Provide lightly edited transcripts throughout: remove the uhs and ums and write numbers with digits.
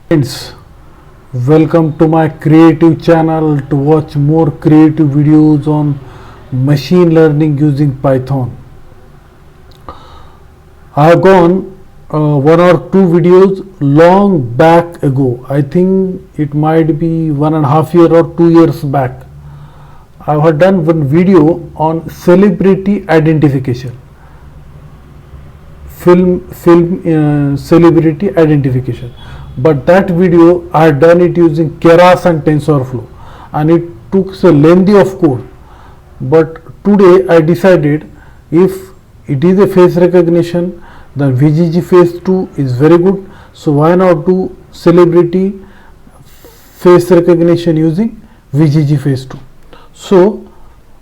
Friends, welcome to my creative channel to watch more creative videos on machine learning using Python. I have gone one or two videos long back ago. I think it might be 1.5 years or 2 years back. I have done one video on celebrity identification. Film celebrity identification, but that video I had done it using Keras and TensorFlow, and it took a lengthy of code. But today I decided if it is a face recognition, then VGGFace2 is very good. So why not do celebrity face recognition using VGGFace2? So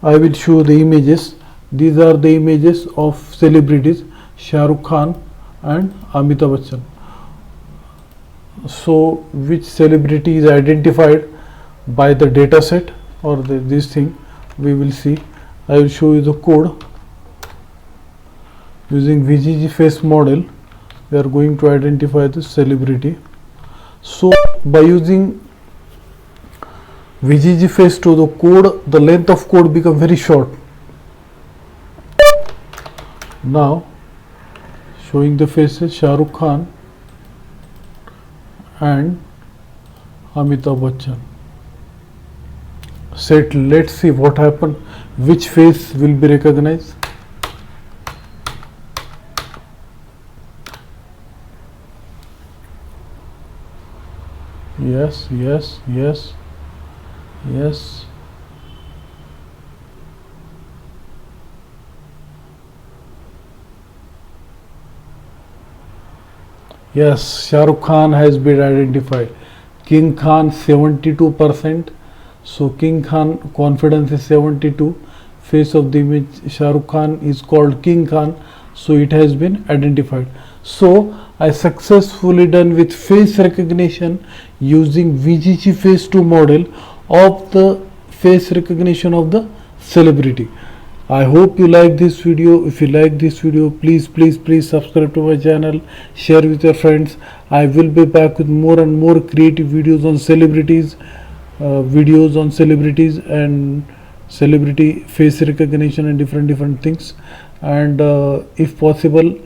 I will show the images. These are the images of celebrities, Shah Rukh Khan and Amitabh Bachchan. So which celebrity is identified by the data set or this thing we will see. I will show you the code. Using VGGFace model we are going to identify the celebrity. So by using VGGFace2 the length of code become very short. Now showing the faces Shah Rukh Khan and Amitabh Bachchan. Set, let's see what happened, which face will be recognized. Yes. Yes, Shah Rukh Khan has been identified. King Khan 72%. So King Khan confidence is 72. Face of the image Shah Rukh Khan is called King Khan. So it has been identified. So I successfully done with face recognition using VGGFace2 model of the face recognition of the celebrity. I hope you like this video. If you like this video, please subscribe to my channel, share with your friends. I will be back with more and more creative videos on celebrities, and celebrity face recognition and different things. And if possible,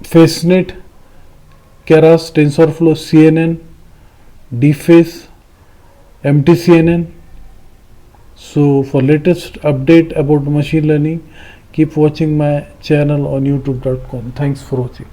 FaceNet, Keras, TensorFlow, CNN, DFace, MTCNN. So for latest update about machine learning, keep watching my channel on youtube.com. Thanks for watching.